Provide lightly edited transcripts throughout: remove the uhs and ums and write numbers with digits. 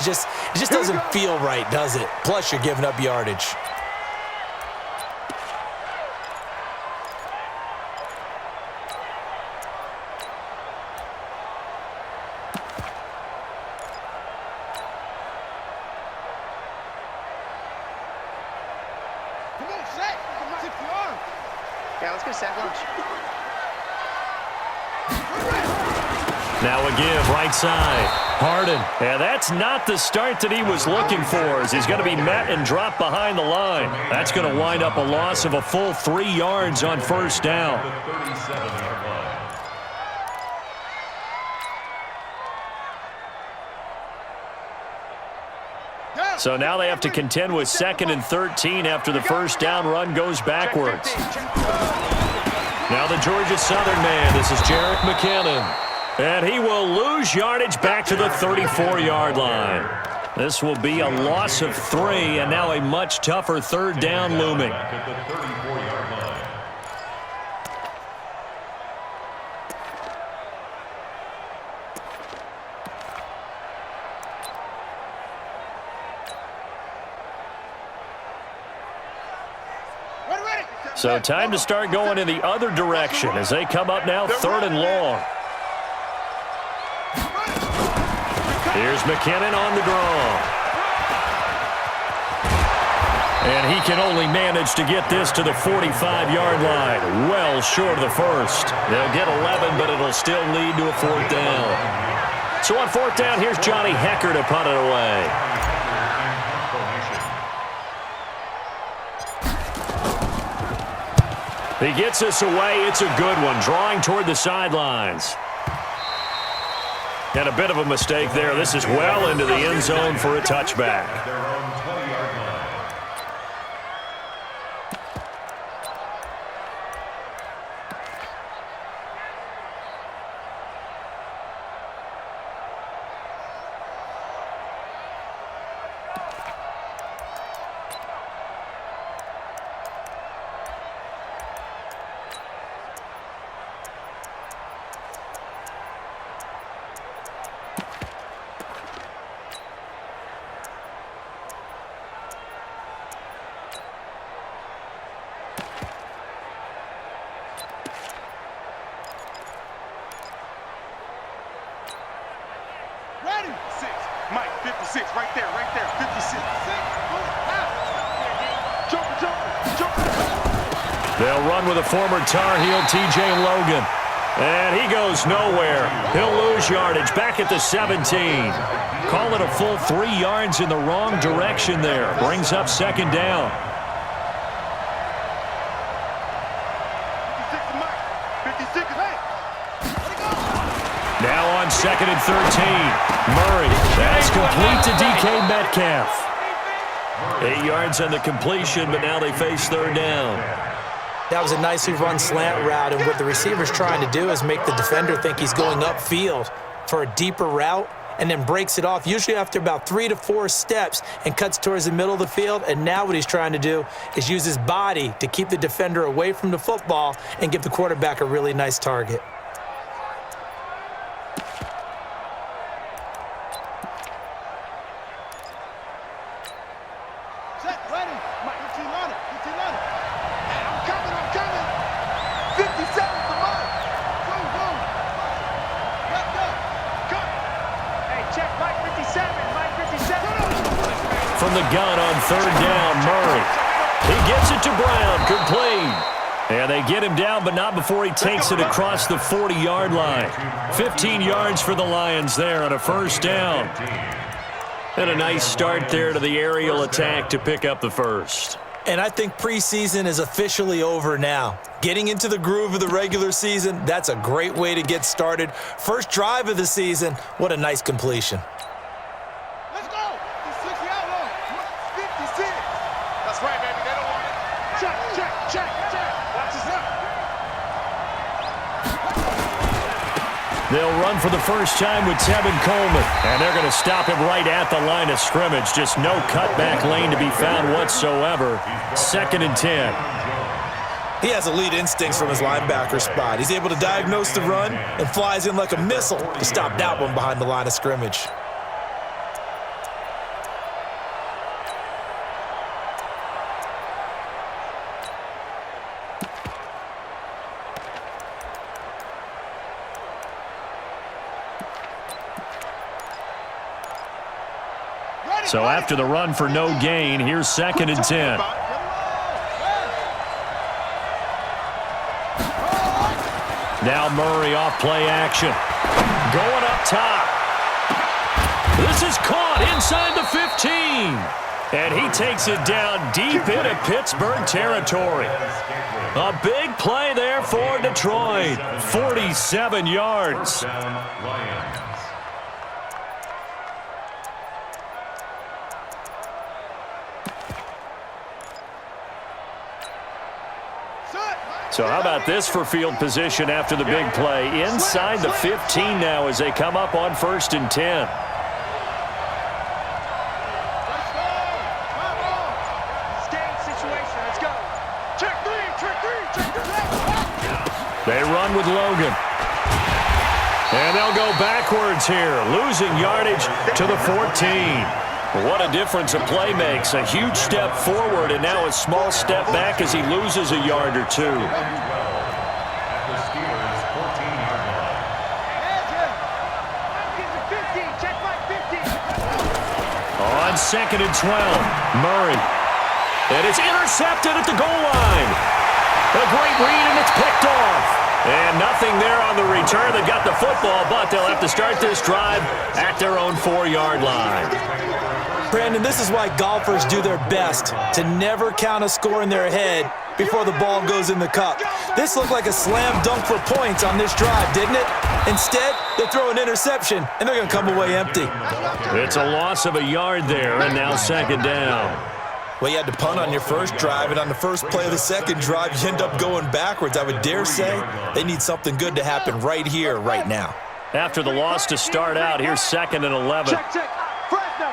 It just doesn't feel right, does it? Plus, you're giving up yardage. Yeah, let's go sack lunch. Now a give, right side. Harden. And that's not the start that he was looking for, as he's going to be met and dropped behind the line. That's going to wind up a loss of a full 3 yards on first down. So now they have to contend with 2nd and 13 after the first down run goes backwards. Now the Georgia Southern man. This is Jerick McKinnon. And he will lose yardage back to the 34-yard line. This will be a loss of 3, and now a much tougher 3rd down looming. So time to start going in the other direction as they come up now 3rd and long. Here's McKinnon on the draw. And he can only manage to get this to the 45-yard line. Well short of the first. They'll get 11, but it'll still lead to a 4th down. So on 4th down, here's Johnny Hecker to punt it away. He gets us away. It's a good one, drawing toward the sidelines. And a bit of a mistake there. This is well into the end zone for a touchback. Mike, 56, right there, 56. They'll run with a former Tar Heel, T.J. Logan. And he goes nowhere. He'll lose yardage back at the 17. Call it a full 3 yards in the wrong direction there. Brings up 2nd down. 56, hey! Now on 2nd and 13. Murray. That's complete to DK Metcalf. 8 yards on the completion, but now they face 3rd down. That was a nicely run slant route, and what the receiver's trying to do is make the defender think he's going upfield for a deeper route, and then breaks it off, usually after about 3 to 4 steps, and cuts towards the middle of the field. And now what he's trying to do is use his body to keep the defender away from the football and give the quarterback a really nice target. From the gun on 3rd down, Murray. He gets it to Brown, complete. And they get him down, but not before he takes it across the 40-yard line. 15 yards for the Lions there on a 1st down. And a nice start there to the aerial attack to pick up the 1st. And I think preseason is officially over now. Getting into the groove of the regular season, that's a great way to get started. First drive of the season, what a nice completion. Let's go! 60 out low. 56. That's right, baby. They don't want it. Check. Watch this up. They'll run for the first time with Tevin Coleman. And they're going to stop him right at the line of scrimmage. Just no cutback lane to be found whatsoever. 2nd and 10. He has elite instincts from his linebacker spot. He's able to diagnose the run and flies in like a missile to stop that one behind the line of scrimmage. So after the run for no gain, here's 2nd and 10. Now Murray off play action. Going up top. This is caught inside the 15. And he takes it down deep into Pittsburgh territory. A big play there for Detroit. 47 yards. So how about this for field position after the big play? Inside the 15 now as they come up on 1st and 10. They run with Logan. And they'll go backwards here, losing yardage to the 14. What a difference a play makes. A huge step forward and now a small step back as he loses a yard or two. On 2nd and 12, Murray. And it's intercepted at the goal line. A great read, and it's picked off. And nothing there on the return. They've got the football, but they'll have to start this drive at their own 4-yard line. Brandon, this is why golfers do their best to never count a score in their head before the ball goes in the cup. This looked like a slam dunk for points on this drive, didn't it? Instead, they throw an interception, and they're going to come away empty. It's a loss of a yard there, and now 2nd down. Well, you had to punt on your first drive, and on the first play of the second drive, you end up going backwards. I would dare say they need something good to happen right here, right now. After the loss to start out, here's 2nd and 11. Check, check. Fresno.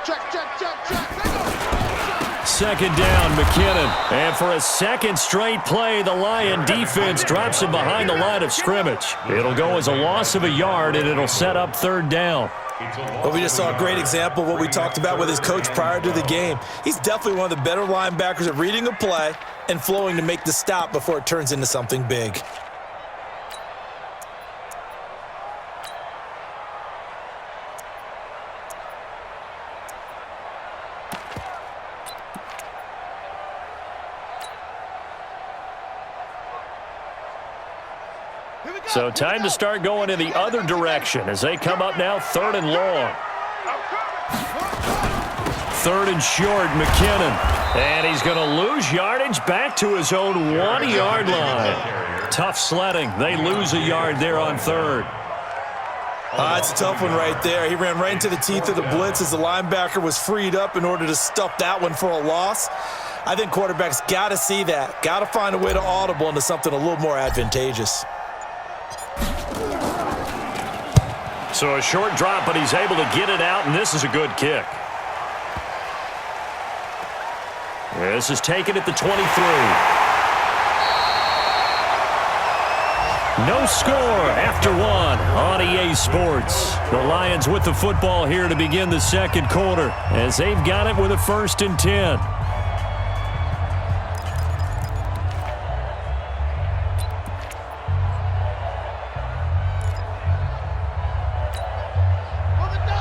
Check. 2nd down, McKinnon. And for a second straight play, the Lion defense drops him behind the line of scrimmage. It'll go as a loss of a yard, and it'll set up 3rd down. Well, we just saw a great example of what we talked about with his coach prior to the game. He's definitely one of the better linebackers at reading a play and flowing to make the stop before it turns into something big. So time to start going in the other direction as they come up now 3rd and long. 3rd and short, McKinnon. And he's going to lose yardage back to his own 1-yard line. Tough sledding. They lose a yard there on 3rd. That's a tough one right there. He ran right into the teeth of the blitz as the linebacker was freed up in order to stuff that one for a loss. I think quarterbacks got to see that. Got to find a way to audible into something a little more advantageous. So a short drop, but he's able to get it out, and this is a good kick. This is taken at the 23. No score after 1 on EA Sports. The Lions with the football here to begin the 2nd quarter as they've got it with a 1st and 10.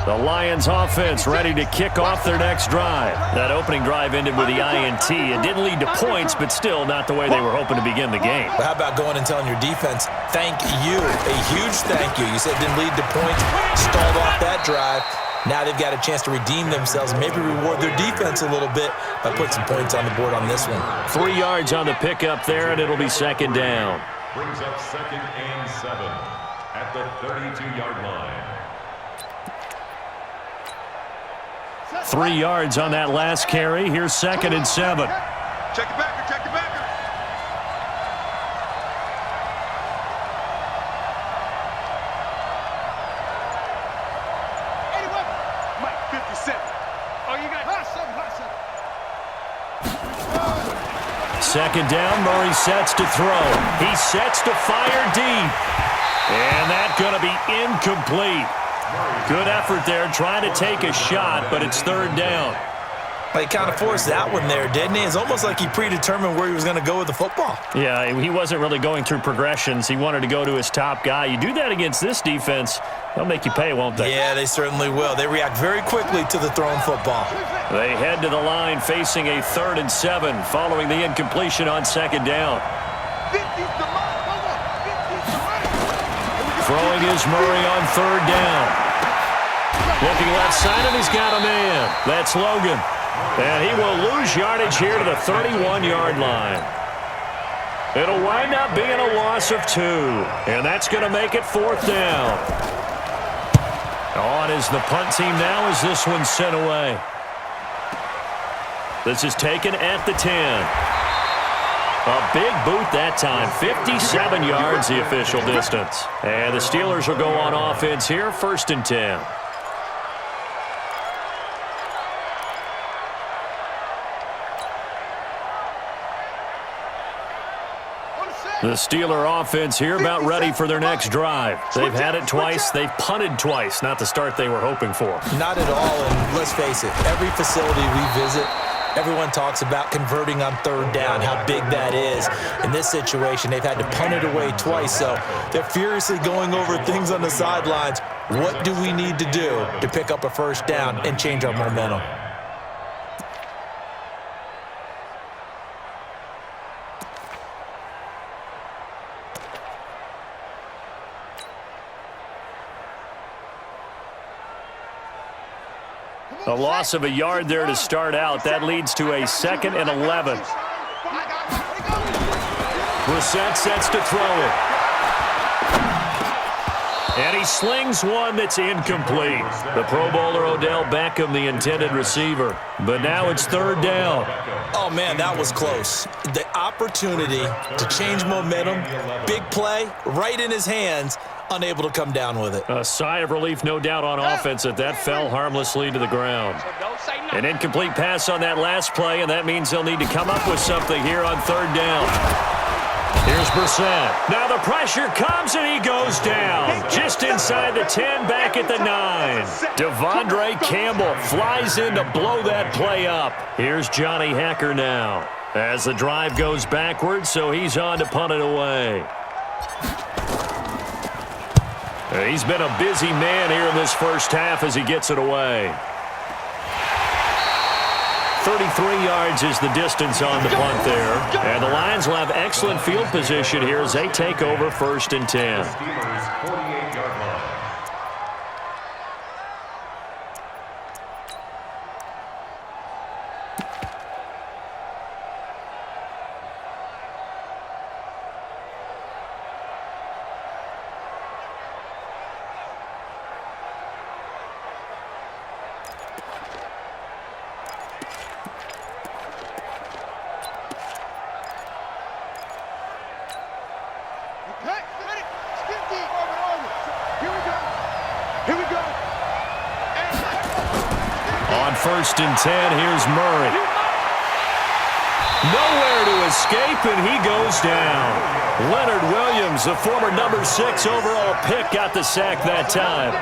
The Lions offense ready to kick off their next drive. That opening drive ended with the INT. It didn't lead to points, but still not the way they were hoping to begin the game. But how about going and telling your defense, thank you, a huge thank you. You said it didn't lead to points, stalled off that drive. Now they've got a chance to redeem themselves and maybe reward their defense a little bit by putting some points on the board on this one. 3 yards on the pickup there, and it'll be 2nd down. Brings up 2nd and 7 at the 32-yard line. 3 yards on that last carry. Here's 2nd and 7. Check the backer, check the backer. Anyway, Mike 57. Oh, you got hot 2nd down, Murray sets to throw. He sets to fire deep. And that's going to be incomplete. Good effort there trying to take a shot, but it's 3rd down. He kind of forced that one there, didn't he? It's almost like he predetermined where he was going to go with the football. Yeah, he wasn't really going through progressions. He wanted to go to his top guy. You do that against this defense, they'll make you pay, won't they? Yeah, they certainly will. They react very quickly to the thrown football. They head to the line facing a 3rd and 7 following the incompletion on 2nd down. Throwing is Murray on 3rd down. Looking left side, and he's got a man. That's Logan. And he will lose yardage here to the 31-yard line. It'll wind up being a loss of 2. And that's going to make it 4th down. On is the punt team now as this one's sent away. This is taken at the 10. A big boot that time. 57 yards the official distance. And the Steelers will go on offense here, 1st and 10. The Steeler offense here about ready for their next drive. They've had it twice. They've punted twice. Not the start they were hoping for. Not at all, and let's face it, every facility we visit, everyone talks about converting on 3rd down, how big that is. In this situation, they've had to punt it away twice, so they're furiously going over things on the sidelines. What do we need to do to pick up a 1st down and change our momentum? A loss of a yard there to start out. That leads to a 2nd and 11. Brissett sets to throw it. And he slings one that's incomplete. The Pro Bowler Odell Beckham, the intended receiver. But now it's 3rd down. Oh, man, that was close. The opportunity to change momentum, big play, right in his hands, unable to come down with it. A sigh of relief, no doubt, on offense that fell harmlessly to the ground. An incomplete pass on that last play, and that means they'll need to come up with something here on 3rd down. Here's Brissett. Now the pressure comes, and he goes down. Just inside the 10, back at the 9. Devondre Campbell flies in to blow that play up. Here's Johnny Hekker now. As the drive goes backwards, so he's on to punt it away. He's been a busy man here in this first half as he gets it away. 33 yards is the distance on the punt there. And the Lions will have excellent field position here as they take over 1st and 10. On 1st and 10, here's Murray. Nowhere to escape, and he goes down. Leonard Williams, the former number 6 overall pick, got the sack that time.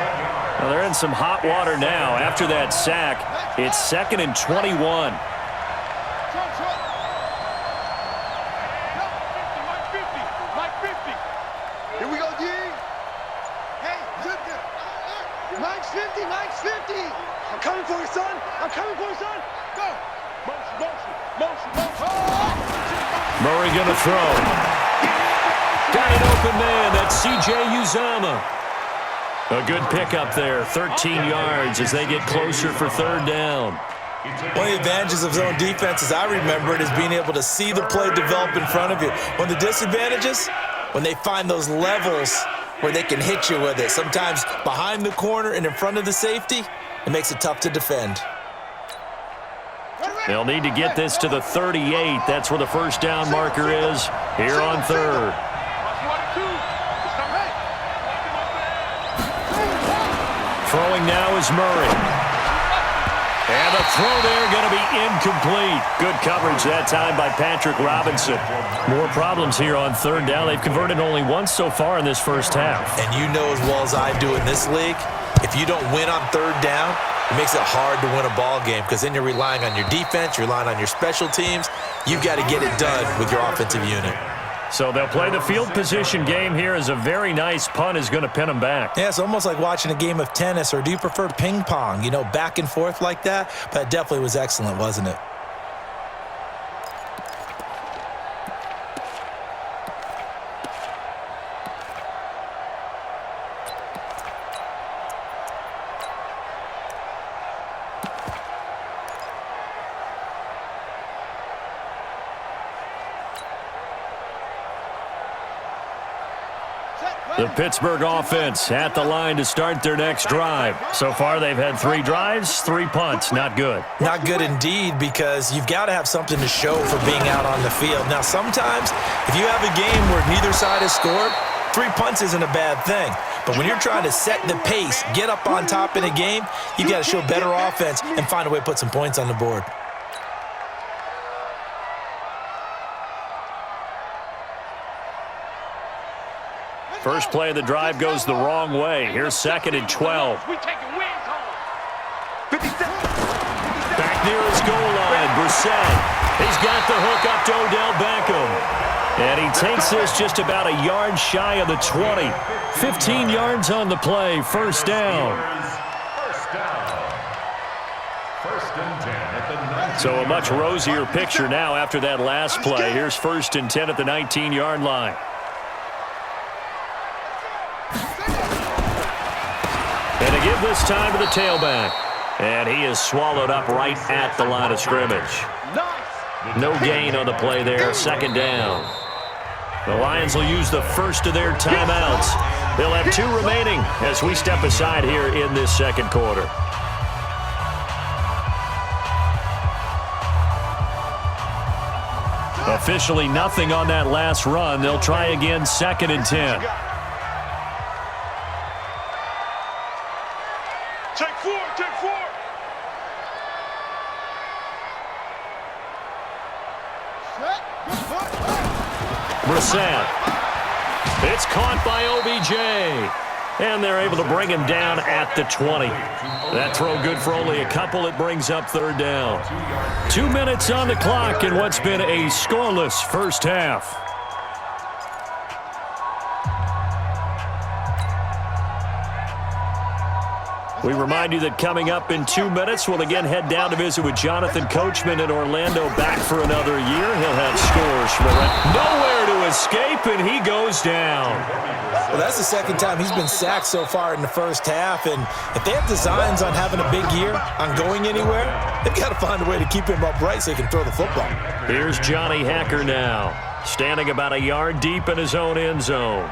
Well, they're in some hot water now. After that sack, it's 2nd and 21. Here we go, D. Hey, Mike's 50, Mike's 50. I'm coming for you, son. I'm coming for you, son. Go. Motion. Murray going to throw. Got an open man. That's C.J. Uzomah. A good pickup there. 13 yards as they get closer for 3rd down. One of the advantages of zone defense, as I remember it, is being able to see the play develop in front of you. One of the disadvantages, when they find those levels where they can hit you with it. Sometimes behind the corner and in front of the safety, it makes it tough to defend. They'll need to get this to the 38. That's where the 1st down marker is here on 3rd. Throwing now is Murray. And the throw there going to be incomplete. Good coverage that time by Patrick Robinson. More problems here on 3rd down. They've converted only once so far in this first half. And you know as well as I do in this league, if you don't win on 3rd down, It makes it hard to win a ball game because then you're relying on your defense, you're relying on your special teams. You've got to get it done with your offensive unit. So they'll play the field position game here as a very nice punt is going to pin them back. Yeah, it's almost like watching a game of tennis, or do you prefer ping pong? You know, back and forth like that? But it definitely was excellent, wasn't it? The Pittsburgh offense at the line to start their next drive. So far, they've had 3 drives, 3 punts. Not good. Not good indeed, because you've got to have something to show for being out on the field. Now, sometimes, if you have a game where neither side has scored, 3 punts isn't a bad thing. But when you're trying to set the pace, get up on top in a game, you've got to show better offense and find a way to put some points on the board. First play of the drive goes the wrong way. Here's 2nd and 12. Back near his goal line, Brissett. He's got the hook up to Odell Beckham. And he takes this just about a yard shy of the 20. 15 yards on the play, first down. So a much rosier picture now after that last play. Here's 1st and 10 at the 19-yard line. And to give this time to the tailback. And he is swallowed up right at the line of scrimmage. No gain on the play there, 2nd down. The Lions will use the first of their timeouts. They'll have 2 remaining as we step aside here in this 2nd quarter. Officially nothing on that last run. They'll try again, 2nd and 10. Take 4. Brissett. It's caught by OBJ. And they're able to bring him down at the 20. That throw good for only a couple. It brings up 3rd down. 2 minutes on the clock in what's been a scoreless first half. We remind you that coming up in 2 minutes, we'll again head down to visit with Jonathan Coachman in Orlando, back for another year. He'll have scores from around. Nowhere to escape, and he goes down. Well, that's the 2nd time he's been sacked so far in the first half, and if they have designs on having a big year, on going anywhere, they've got to find a way to keep him upright so he can throw the football. Here's Johnny Hacker now, standing about a yard deep in his own end zone.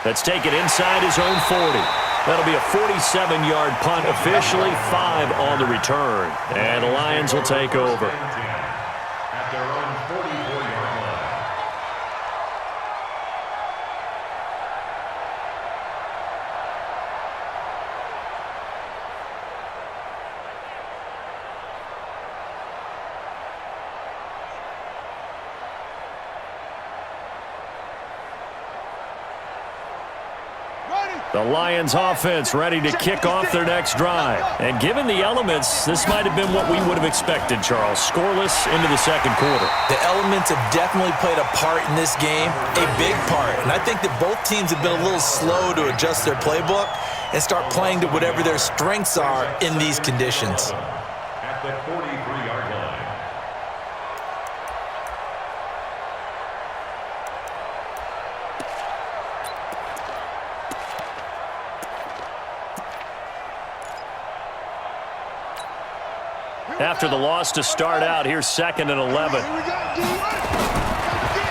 Let's take it inside his own 40. That'll be a 47-yard punt, officially 5 on the return. And the Lions will take over. At their own 44-yard line. The Lions offense ready to kick off their next drive. And given the elements, this might have been what we would have expected, Charles. Scoreless into the 2nd quarter. The elements have definitely played a part in this game, a big part. And I think that both teams have been a little slow to adjust their playbook and start playing to whatever their strengths are in these conditions. At the 43-yard line. After the loss to start out, here's 2nd and 11.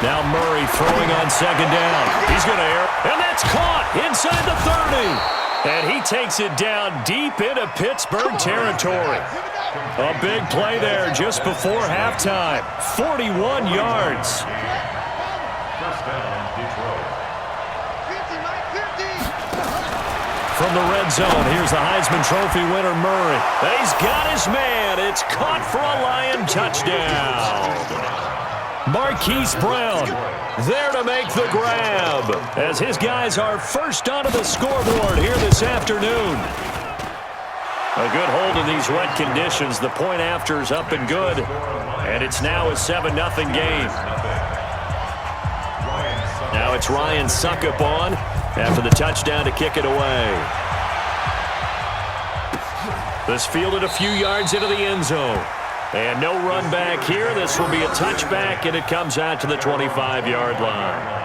Now Murray throwing on 2nd down. He's going to air, and that's caught inside the 30. And he takes it down deep into Pittsburgh territory. A big play there just before halftime. 41 yards. First down, Detroit. from the red zone. Here's the Heisman Trophy winner, Murray. He's got his man. It's caught for a Lion touchdown. Marquise Brown there to make the grab as his guys are first onto the scoreboard here this afternoon. A good hold in these wet conditions. The point after is up and good, and it's now a 7-0 game. Now it's Ryan Suckup on after the touchdown to kick it away. This fielded a few yards into the end zone. And no run back here. This will be a touchback, and it comes out to the 25-yard line.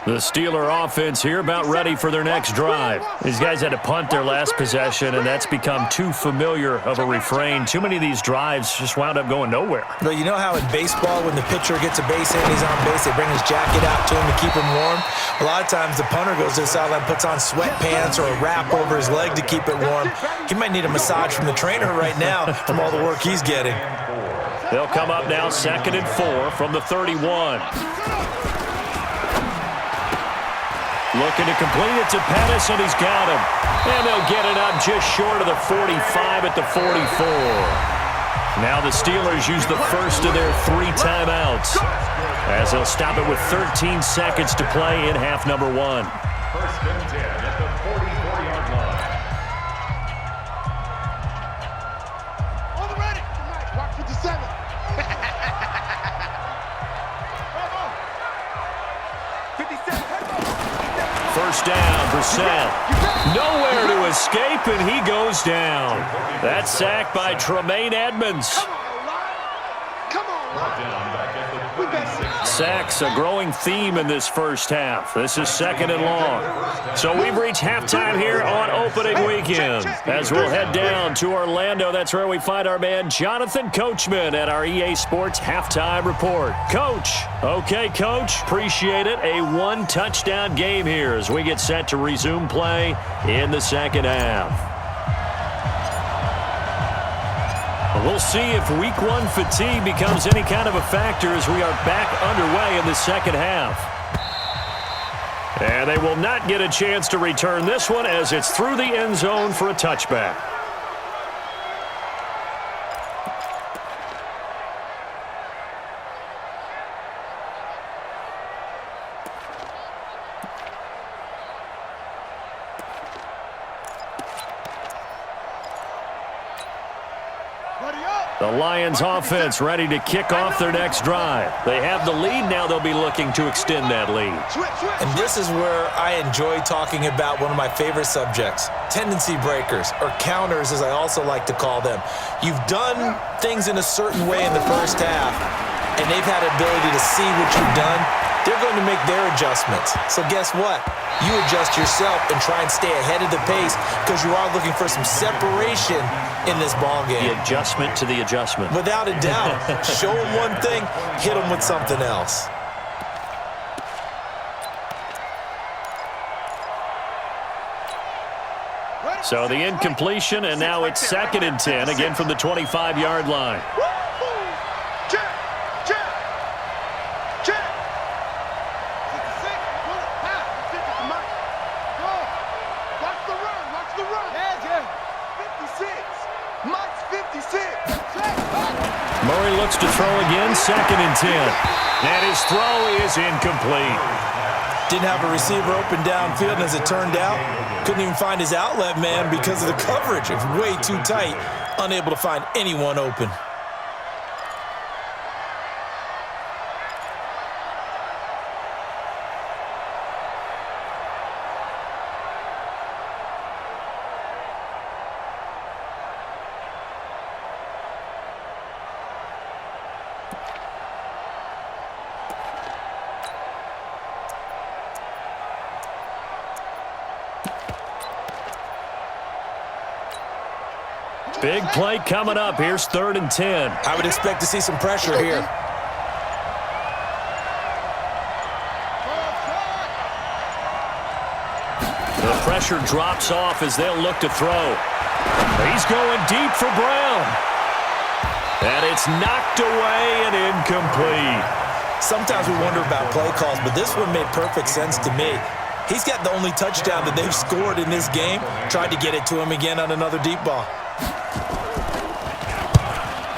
The Steeler offense here about ready for their next drive. These guys had to punt their last possession, and that's become too familiar of a refrain. Too many of these drives just wound up going nowhere. Well, you know how in baseball, when the pitcher gets a base hit and he's on base, they bring his jacket out to him to keep him warm? A lot of times the punter goes to the sideline, puts on sweatpants or a wrap over his leg to keep it warm. He might need a massage from the trainer right now from all the work he's getting. They'll come up now 2nd and 4 from the 31. Looking to complete it to Pettis, and he's got him. And they'll get it up just short of the 45 at the 44. Now the Steelers use the first of their 3 timeouts as they'll stop it with 13 seconds to play in half number 1. First and 10 at the 44-yard line. On the ready. Watch 57. First down, Brissett. Nowhere to escape, and he goes down. That's sacked by Tremaine Edmonds. Come on, Brought down back at the 36. Sacks, a growing theme in this first half. This is 2nd and long. So we've reached halftime here on opening weekend. As we'll head down to Orlando, that's where we find our man Jonathan Coachman at our EA Sports Halftime Report. Coach. Okay, Coach. Appreciate it. A 1-touchdown game here as we get set to resume play in the second half. We'll see if Week 1 fatigue becomes any kind of a factor as we are back underway in the second half. And they will not get a chance to return this one as it's through the end zone for a touchback. The Lions offense ready to kick off their next drive. They have the lead. Now they'll be looking to extend that lead. And this is where I enjoy talking about one of my favorite subjects, tendency breakers, or counters as I also like to call them. You've done things in a certain way in the first half, and they've had the ability to see what you've done. They're going to make their adjustments. So guess what? You adjust yourself and try and stay ahead of the pace because you are looking for some separation in this ball game. The adjustment to the adjustment. Without a doubt. Show them one thing, hit them with something else. So the incompletion, and now it's 2nd and 10, again from the 25-yard line. Murray looks to throw again, 2nd and 10. And his throw is incomplete. Didn't have a receiver open downfield, and as it turned out, couldn't even find his outlet man because of the coverage. It was way too tight, unable to find anyone open. Big play coming up. Here's 3rd and 10. I would expect to see some pressure here. The pressure drops off as they'll look to throw. He's going deep for Brown. And it's knocked away and incomplete. Sometimes we wonder about play calls, but this one made perfect sense to me. He's got the only touchdown that they've scored in this game. Tried to get it to him again on another deep ball.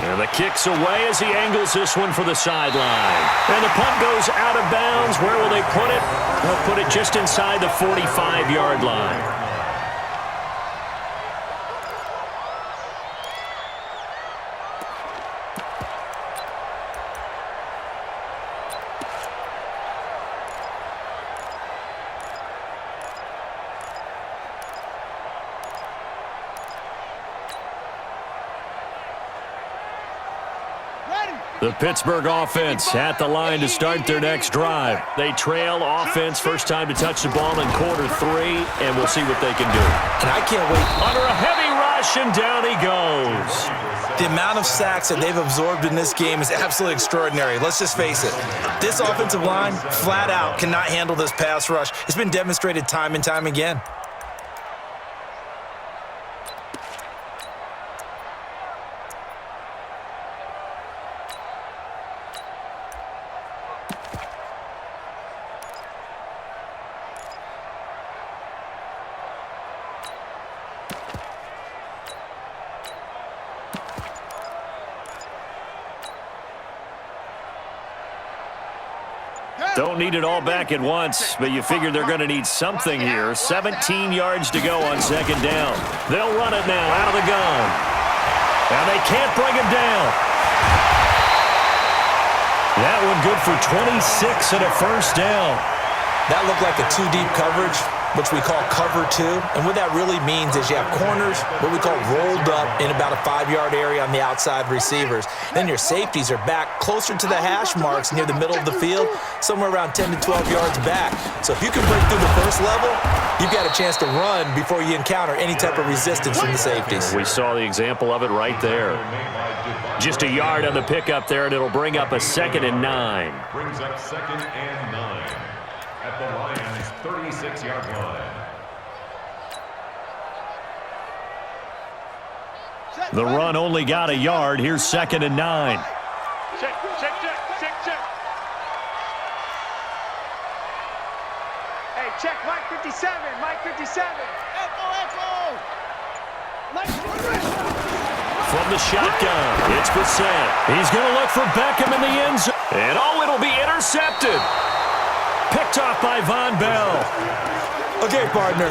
And the kick's away as he angles this one for the sideline. And the punt goes out of bounds. Where will they put it? They'll put it just inside the 45-yard line. The Pittsburgh offense at the line to start their next drive. They trail offense first time to touch the ball in quarter 3, and we'll see what they can do. And I can't wait. Under a heavy rush, and down he goes. The amount of sacks that they've absorbed in this game is absolutely extraordinary. Let's just face it. This offensive line, flat out, cannot handle this pass rush. It's been demonstrated time and time again. Don't need it all back at once, but you figure they're going to need something here. 17 yards to go on second down. They'll run it now out of the gun. And they can't bring him down. That one good for 26 and a first down. That looked like a two-deep coverage, which we call cover 2. And what that really means is you have corners, what we call rolled up in about a 5-yard area on the outside receivers. Then your safeties are back closer to the hash marks near the middle of the field, somewhere around 10 to 12 yards back. So if you can break through the first level, you've got a chance to run before you encounter any type of resistance from the safeties. We saw the example of it right there. Just a yard on the pickup there, and it'll bring up a 2nd and 9. Brings up 2nd and 9 at the Lions' 36-yard line. The run only got a yard. Here's 2nd and 9. Check. Hey, check Mike 57. Mike 57. Echo. From the shotgun, it's Bissett. He's going to look for Beckham in the end zone. And it'll be intercepted. Picked off by Von Bell. Okay, partner,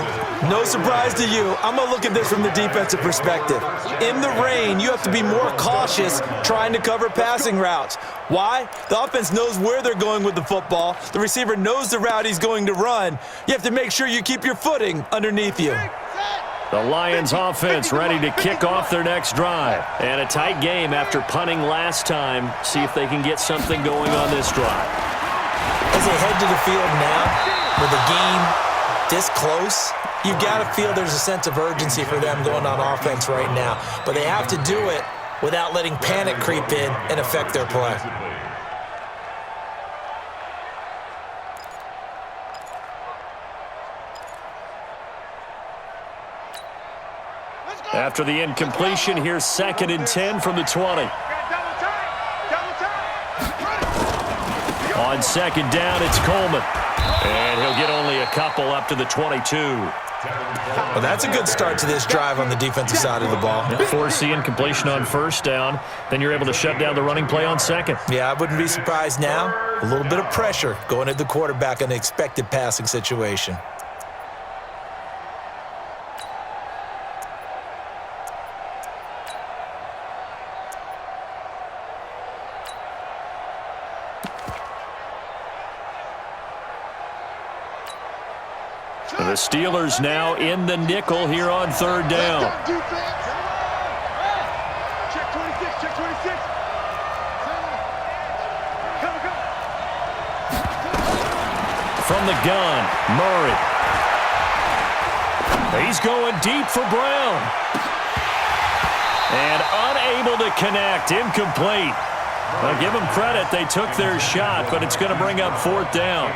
no surprise to you. I'm going to look at this from the defensive perspective. In the rain, you have to be more cautious trying to cover passing routes. Why? The offense knows where they're going with the football. The receiver knows the route he's going to run. You have to make sure you keep your footing underneath you. The Lions offense ready to kick off their next drive. And a tight game after punting last time. See if they can get something going on this drive. As they head to the field now, with the game this close, you've got to feel there's a sense of urgency for them going on offense right now. But they have to do it without letting panic creep in and affect their play. After the incompletion, here's 2nd and 10 from the 20. On 2nd down, it's Coleman. And he'll get only a couple up to the 22. Well, that's a good start to this drive on the defensive side of the ball. Force the incompletion on 1st down. Then you're able to shut down the running play on 2nd. Yeah, I wouldn't be surprised now. A little bit of pressure going at the quarterback in an expected passing situation. The Steelers now in the nickel here on 3rd down. Check 26. Come. From the gun, Murray. He's going deep for Brown. And unable to connect, incomplete. Now give them credit, they took their shot, but it's going to bring up 4th down.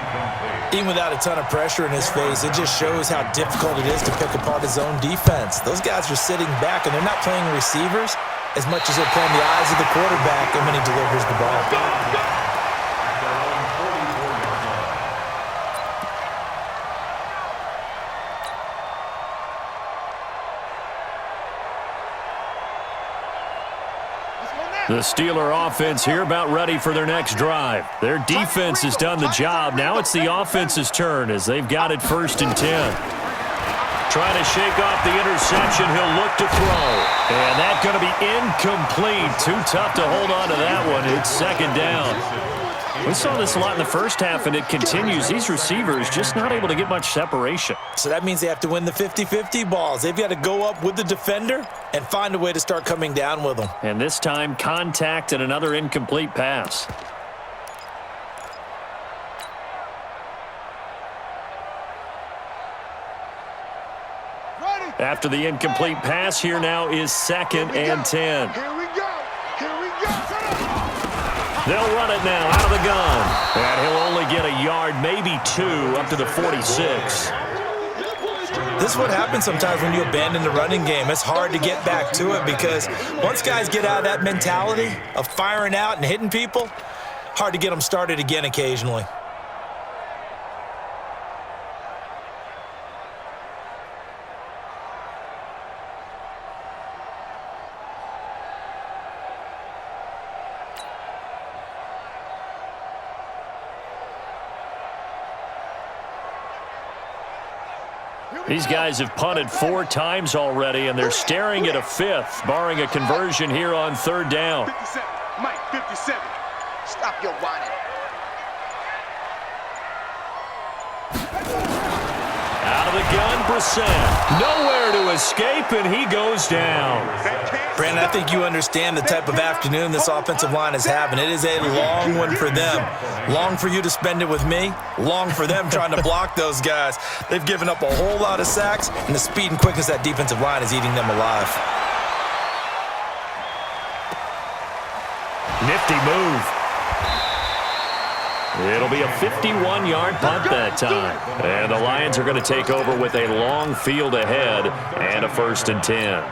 Even without a ton of pressure in his face, it just shows how difficult it is to pick apart his own defense. Those guys are sitting back, and they're not playing receivers. as much as he'll play in the eyes of the quarterback and when he delivers the ball. The Steeler offense here about ready for their next drive. Their defense has done the job. Now it's the offense's turn as they've got it 1st and 10. Trying to shake off the interception. He'll look to throw. And that's going to be incomplete. Too tough to hold on to that one. It's 2nd down. We saw this a lot in the first half, and it continues. These receivers just not able to get much separation. So that means they have to win the 50-50 balls. They've got to go up with the defender and find a way to start coming down with them. And this time, contact and another incomplete pass. After the incomplete pass, here now is 2nd and 10. Here we go. Here we go. They'll run it now out of the gun. And he'll only get a yard, maybe 2, up to the 46. This is what happens sometimes when you abandon the running game. It's hard to get back to it because once guys get out of that mentality of firing out and hitting people, hard to get them started again occasionally. These guys have punted 4 times already, and they're staring at a 5th, barring a conversion here on 3rd down. 57. Mike, 57. Stop your whining. Out of the gun, Brissett. Nowhere to escape, and he goes down. Brandon, I think you understand the type of afternoon this offensive line is having. It is a long one for them. Long for you to spend it with me. Long for them trying to block those guys. They've given up a whole lot of sacks, and the speed and quickness of that defensive line is eating them alive. Nifty move. It'll be a 51-yard punt that time. And the Lions are going to take over with a long field ahead and a 1st and 10.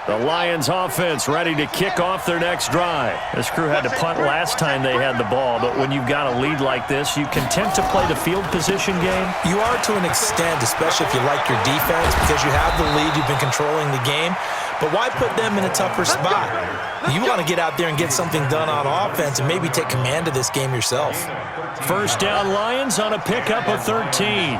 The Lions offense ready to kick off their next drive. This crew had to punt last time they had the ball, but when you've got a lead like this, you content to play the field position game? You are to an extent, especially if you like your defense, because you have the lead, you've been controlling the game. But why put them in a tougher spot? You want to get out there and get something done on offense and maybe take command of this game yourself. 1st down Lions on a pickup of 13.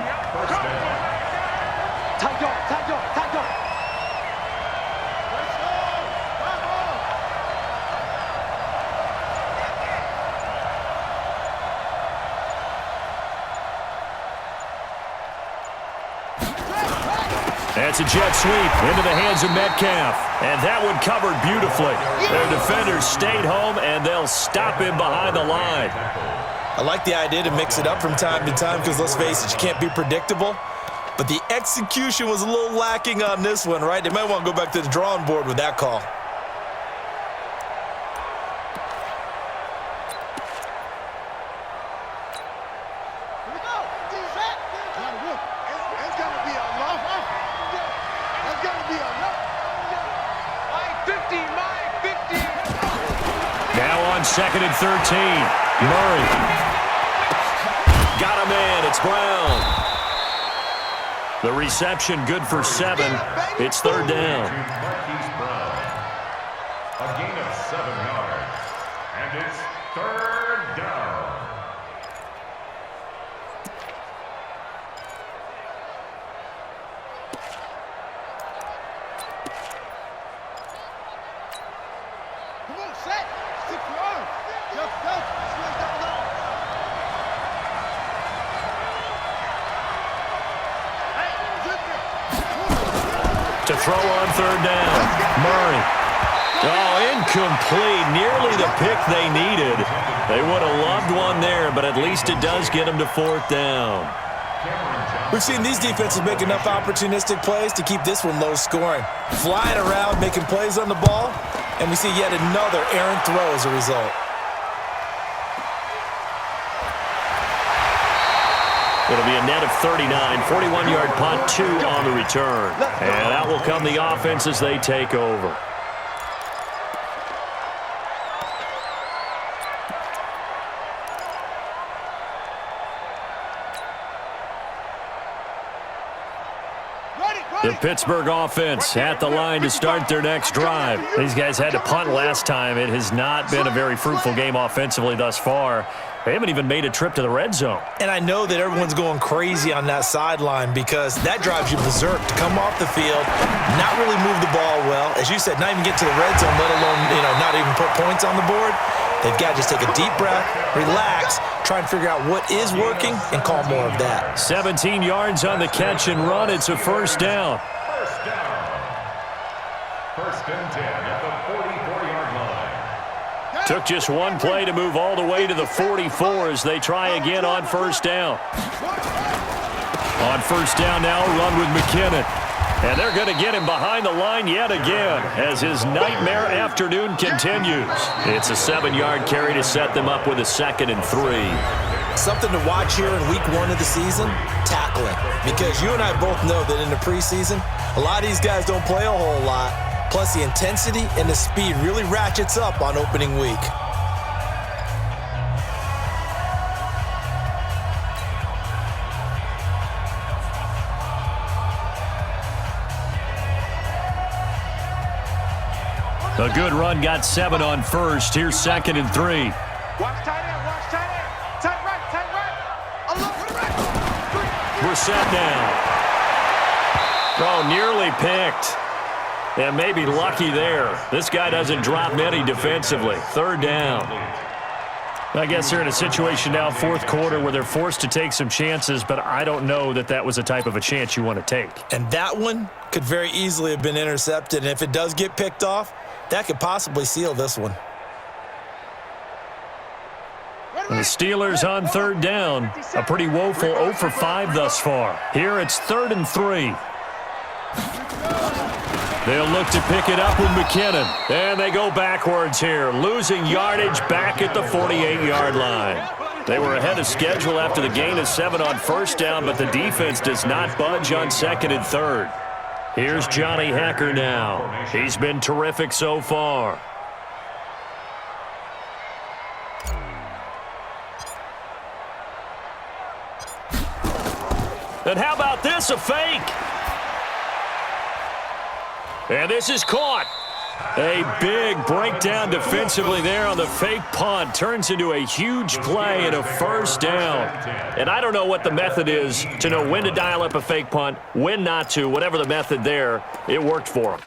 That's a jet sweep into the hands of Metcalf. And that one covered beautifully. Their defenders stayed home, and they'll stop him behind the line. I like the idea to mix it up from time to time because, let's face it, you can't be predictable. But the execution was a little lacking on this one, right? They might want to go back to the drawing board with that call. Now on 2nd and 13. Murray. Got a man. It's Brown. The reception good for 7. It's 3rd down. A gain of 7 yards. And it's 3rd down. To throw on 3rd down. Murray. Oh, incomplete. Nearly the pick they needed. They would have loved one there, but at least it does get them to 4th down. We've seen these defenses make enough opportunistic plays to keep this one low scoring. Flying around, making plays on the ball, and we see yet another errant throw as a result. It'll be a net of 39, 41-yard punt, 2 on the return. And out will come the offense as they take over. The Pittsburgh offense at the line to start their next drive. These guys had to punt last time. It has not been a very fruitful game offensively thus far. They haven't even made a trip to the red zone. And I know that everyone's going crazy on that sideline because that drives you berserk to come off the field, not really move the ball well. As you said, not even get to the red zone, let alone, not even put points on the board. They've got to just take a deep breath, relax, try and figure out what is working, and call more of that. 17 yards on the catch and run. It's a first down. First down. First and 10 at the 44-yard line. Took just one play to move all the way to the 44 as they try again on first down. On first down now, run with McKinnon. And they're going to get him behind the line yet again as his nightmare afternoon continues. It's a 7-yard carry to set them up with a 2nd and 3. Something to watch here in week 1 of the season, tackling. Because you and I both know that in the preseason, a lot of these guys don't play a whole lot. Plus, the intensity and the speed really ratchets up on opening week. A good run got 7 on first. Here's 2nd and 3. Watch tight end, watch tight end. Tight right. Brissett now. Oh, nearly picked. And maybe lucky there. This guy doesn't drop many defensively. 3rd down. I guess they're in a situation now, 4th quarter, where they're forced to take some chances, but I don't know that that was the type of a chance you want to take. And that one could very easily have been intercepted. And if it does get picked off, that could possibly seal this one. And the Steelers on 3rd down. A pretty woeful 0 for 5 thus far. Here it's 3rd and 3. They'll look to pick it up with McKinnon. And they go backwards here, losing yardage back at the 48-yard line. They were ahead of schedule after the gain of 7 on first down, but the defense does not budge on 2nd and 3rd. Here's Johnny Hecker now. He's been terrific so far. And how about this, a fake? And this is caught. A big breakdown defensively there on the fake punt. Turns into a huge play and a first down. And I don't know what the method is to know when to dial up a fake punt, when not to. Whatever the method there, it worked for them.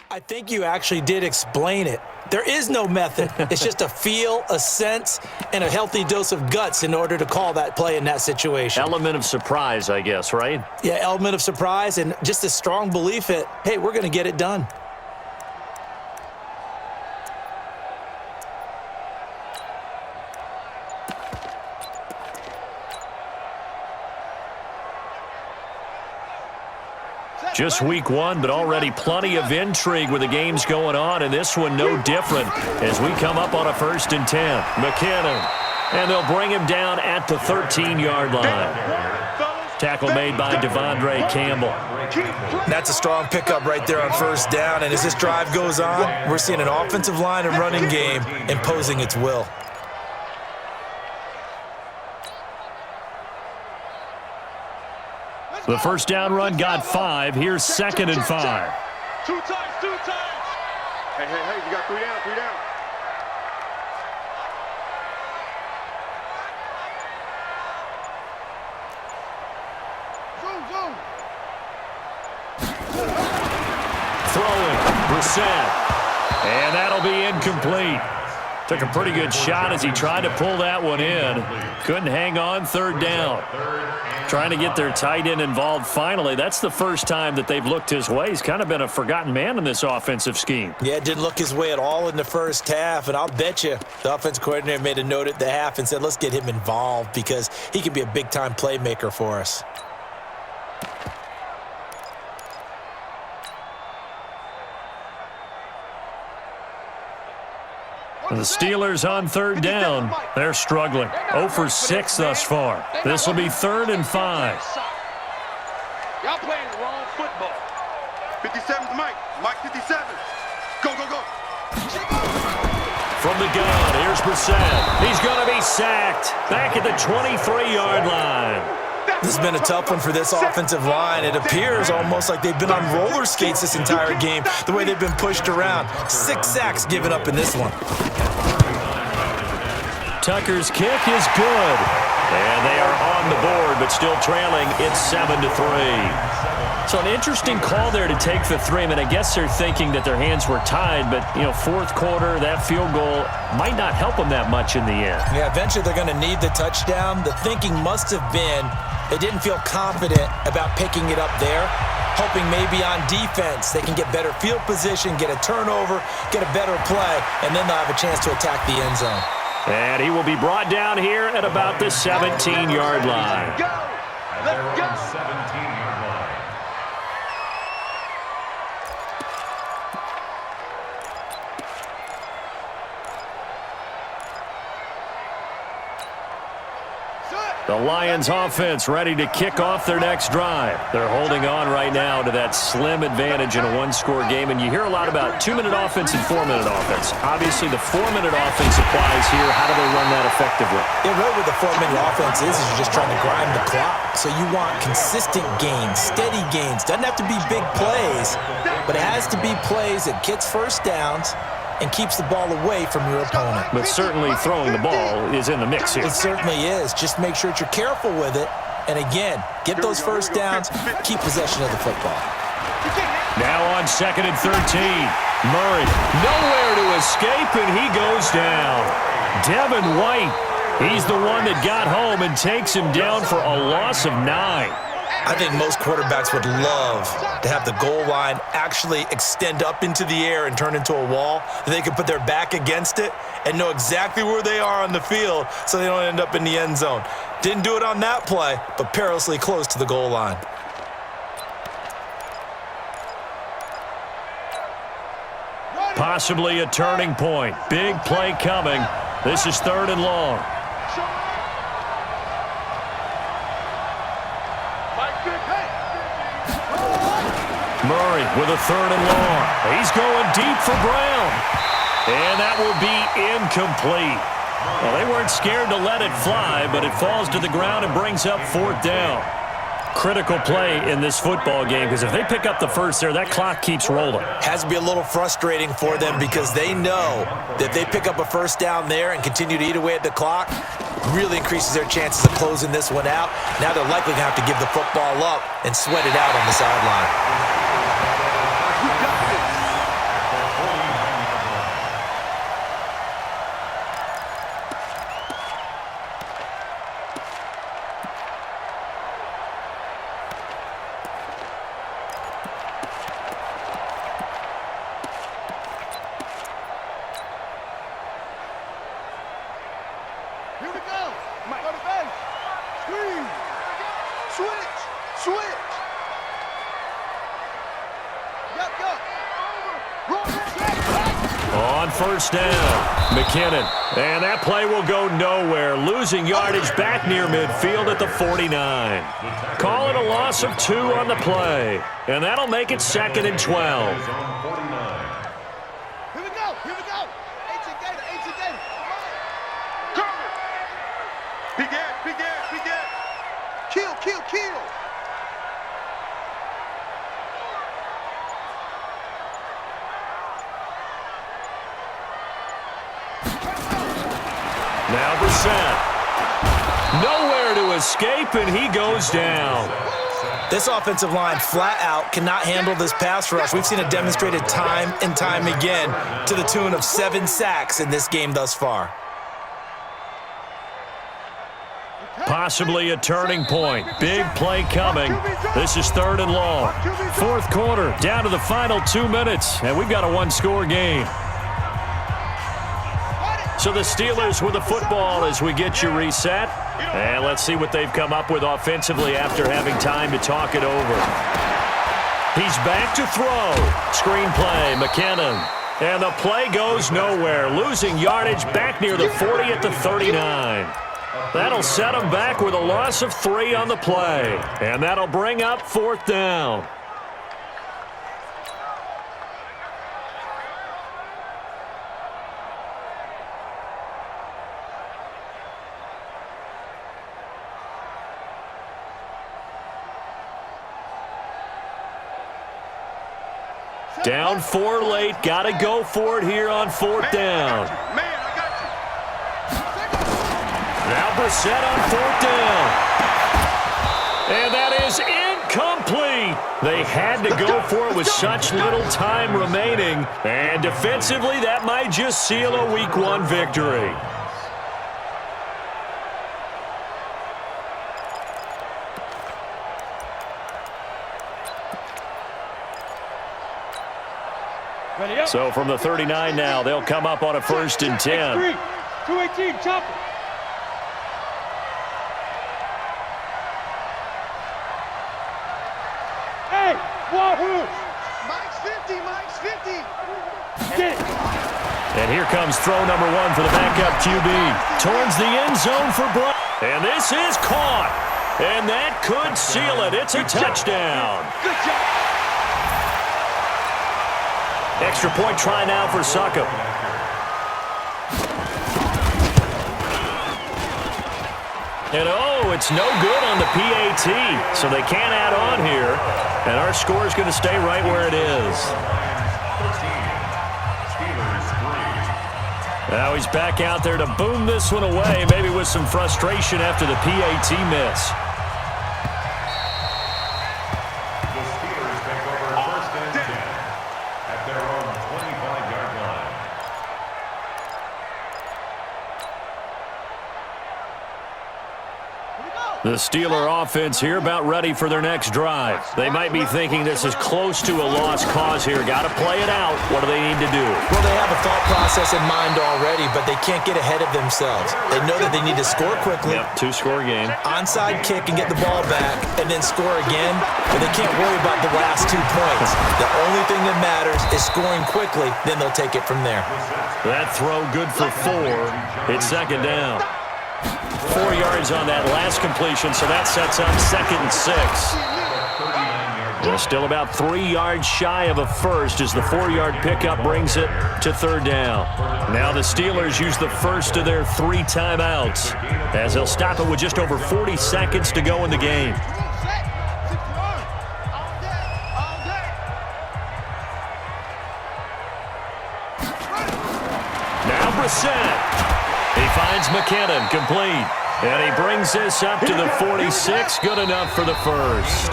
I think you actually did explain it. There is no method. It's just a feel, a sense, and a healthy dose of guts in order to call that play in that situation. Element of surprise, I guess, right? Yeah, element of surprise and just a strong belief that, hey, we're going to get it done. Just week 1, but already plenty of intrigue with the games going on, and this one no different as we come up on a 1st and 10. McKinnon, and they'll bring him down at the 13-yard line. Tackle made by Devondre Campbell. That's a strong pickup right there on first down, and as this drive goes on, we're seeing an offensive line and running game imposing its will. The first down run got 5. Here's 2nd and 5. 2 times, 2 times. Hey, you got 3 down, 3 down. Throwing, Brissett. And that'll be incomplete. Took a pretty good shot as he tried to pull that one in. Couldn't hang on, third down. Trying to get their tight end involved finally. That's the first time that they've looked his way. He's kind of been a forgotten man in this offensive scheme. Yeah, it didn't look his way at all in the first half, and I'll bet you the offense coordinator made a note at the half and said, let's get him involved because he can be a big-time playmaker for us. The Steelers on third down. They're struggling. 0 for 6 thus far. This will be 3rd and 5. Y'all playing the wrong football. 57's Mike. Mike 57. Go, go, go. From the gun, here's Brissett. He's going to be sacked. Back at the 23-yard line. This has been a tough one for this offensive line. It appears almost like they've been on roller skates this entire game, the way they've been pushed around. 6 sacks given up in this one. Tucker's kick is good. And they are on the board, but still trailing. It's 7-3. So an interesting call there to take the 3. I mean, I guess they're thinking that their hands were tied, but, you know, fourth quarter, that field goal might not help them that much in the end. Yeah, eventually they're going to need the touchdown. The thinking must have been they didn't feel confident about picking it up there, hoping maybe on defense they can get better field position, get a turnover, get a better play, and then they'll have a chance to attack the end zone. And he will be brought down here at about the 17-yard line. Go. Let's go. 17-yard line. The Lions offense ready to kick off their next drive. They're holding on right now to that slim advantage in a one-score game, and you hear a lot about 2-minute offense and 4-minute offense. Obviously, the 4-minute offense applies here. How do they run that effectively? Yeah, really what the 4-minute offense is you're just trying to grind the clock. So you want consistent gains, steady gains. Doesn't have to be big plays, but it has to be plays that gets first downs and keeps the ball away from your opponent. But certainly throwing the ball is in the mix here. It certainly is. Just make sure that you're careful with it. And again, get those first downs, keep possession of the football. Now on 2nd and 13. Murray, nowhere to escape, and he goes down. Devin White, he's the one that got home and takes him down for a loss of 9. I think most quarterbacks would love to have the goal line actually extend up into the air and turn into a wall. They can put their back against it and know exactly where they are on the field so they don't end up in the end zone. Didn't do it on that play, but perilously close to the goal line. Possibly a turning point. Big play coming. This is 3rd and long. Murray with a 3rd and long. He's going deep for Brown. And that will be incomplete. Well, they weren't scared to let it fly, but it falls to the ground and brings up 4th down. Critical play in this football game because if they pick up the first there, that clock keeps rolling. Has to be a little frustrating for them because they know that if they pick up a first down there and continue to eat away at the clock, really increases their chances of closing this one out. Now they're likely going to have to give the football up and sweat it out on the sideline. Here we go. Mike. Go to base. Squeeze. Switch. Switch. Yup, yup. On first down, McKinnon. And that play will go nowhere. Losing yardage back near midfield at the 49. Call it a loss of 2 on the play. And that'll make it 2nd and 12. Here we go. Here we go. Ancient Gator. Ancient Gator. Come on. Big ass. Big ass. Big ass. Kill. Kill. Kill. Now Brissett. Nowhere to escape, and he goes down. This offensive line flat out cannot handle this pass rush. We've seen it demonstrated time and time again to the tune of 7 sacks in this game thus far. Possibly a turning point. Big play coming. This is 3rd and long. 4th quarter, down to the final 2 minutes, and we've got a 1-score game. So the Steelers with the football as we get you reset. And let's see what they've come up with offensively after having time to talk it over. He's back to throw. Screen play, McKinnon. And the play goes nowhere. Losing yardage back near the 40 at the 39. That'll set him back with a loss of 3 on the play. And that'll bring up 4th down. Down 4 late. Got to go for it here on 4th down. Now Brissett on 4th down. And that is incomplete. They had to go for it with such little time remaining. And defensively, that might just seal a Week 1 victory. So from the 39 now, they'll come up on a 1st and 10. 218, chop it. Hey, Wahoo! Mike's 50, Mike's 50. And here comes throw number 1 for the backup QB. Towards the end zone for Bryant. And this is caught. And that could seal it. It's a touchdown. Good job. Extra point try now for Succop. And oh, it's no good on the PAT, so they can't add on here. And our score is going to stay right where it is. Now he's back out there to boom this one away, maybe with some frustration after the PAT miss. The Steeler offense here about ready for their next drive. They might be thinking this is close to a lost cause here. Got to play it out. What do they need to do? Well, they have a thought process in mind already, but they can't get ahead of themselves. They know that they need to score quickly. Yep, 2-score game. Onside kick and get the ball back, and then score again. But they can't worry about the last 2 points. The only thing that matters is scoring quickly. Then they'll take it from there. That throw good for 4. It's 2nd down. 4 yards on that last completion, so that sets up 2nd and 6. Still about 3 yards shy of a first as the 4-yard pickup brings it to 3rd down. Now the Steelers use the first of their 3 timeouts as they'll stop it with just over 40 seconds to go in the game. Now Brissett. He finds McKinnon, complete. And he brings this up to the 46, good enough for the first.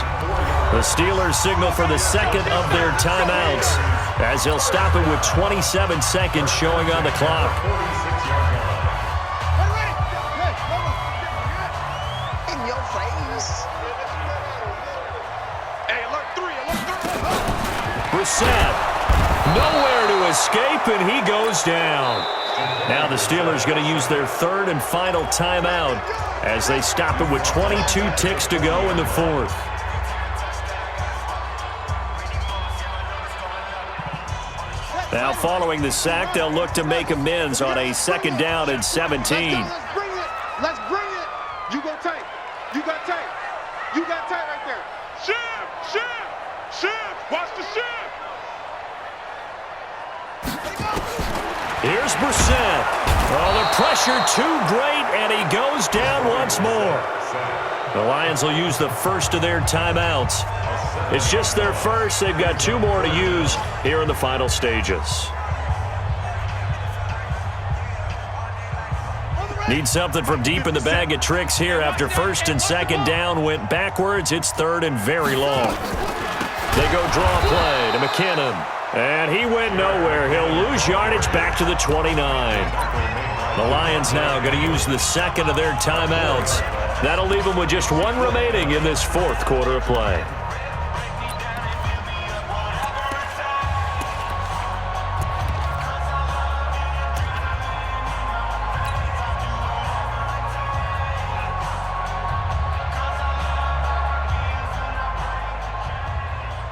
The Steelers signal for the 2nd of their timeouts as they'll stop it with 27 seconds showing on the clock. In your face. Hey, alert 3, alert 3. Brissett, nowhere to escape, and he goes down. Now the Steelers going to use their 3rd and final timeout as they stop it with 22 ticks to go in the 4th. Now following the sack, they'll look to make amends on a 2nd down and 17. Let's bring it. Let's bring it. You go tight. You got tight. You got tight right there. Shift. Watch the shift. Here's Brissett. Oh, the pressure too great, and he goes down once more. The Lions will use the first of their timeouts. It's just their first. They've got 2 more to use here in the final stages. Need something from deep in the bag of tricks here after first and second down went backwards. It's third and very long. They go draw play to McKinnon. And he went nowhere. He'll lose yardage back to the 29. The Lions now going to use the second of their timeouts. That'll leave them with just one remaining in this fourth quarter of play.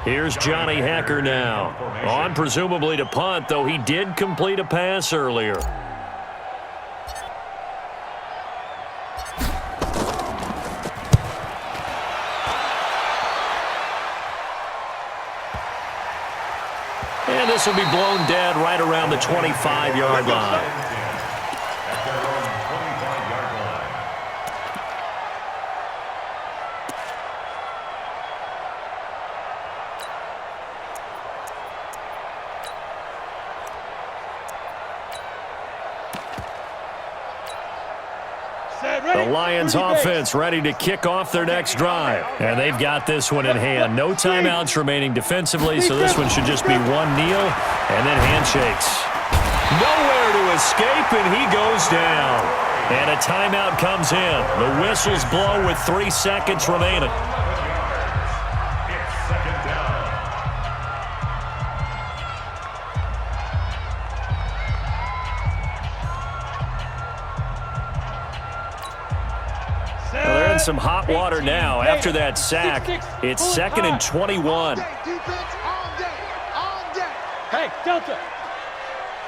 Here's Johnny Hacker now. On presumably to punt, though he did complete a pass earlier. And this will be blown dead right around the 25-yard line. The Lions offense ready to kick off their next drive. And they've got this one in hand. No timeouts remaining defensively, so this one should just be one kneel and then handshakes. Nowhere to escape, and he goes down. And a timeout comes in. The whistles blow with 3 seconds remaining. Some hot water now after that sack. It's 2nd and 21. Hey, Delta.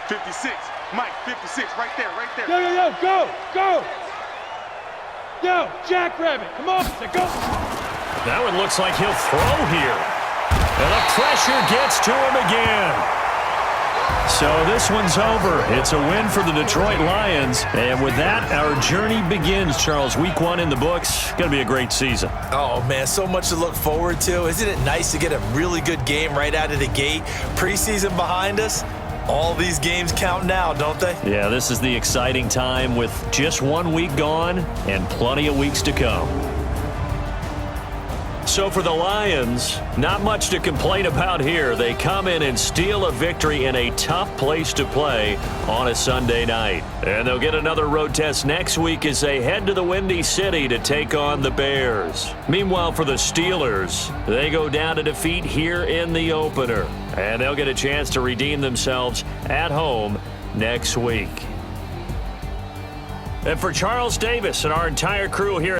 56. Mike, 56. Right there, right there. Yo, go. Yo, Jackrabbit, come on. Go. That one looks like he'll throw here. And the pressure gets to him again. So this one's over. It's a win for the Detroit Lions. And with that, our journey begins, Charles. Week 1 in the books. Going to be a great season. Oh, man, so much to look forward to. Isn't it nice to get a really good game right out of the gate? Preseason behind us. All these games count now, don't they? Yeah, this is the exciting time with just 1 week gone and plenty of weeks to come. So for the Lions, not much to complain about here. They come in and steal a victory in a tough place to play on a Sunday night. And they'll get another road test next week as they head to the Windy City to take on the Bears. Meanwhile, for the Steelers, they go down to defeat here in the opener. And they'll get a chance to redeem themselves at home next week. And for Charles Davis and our entire crew here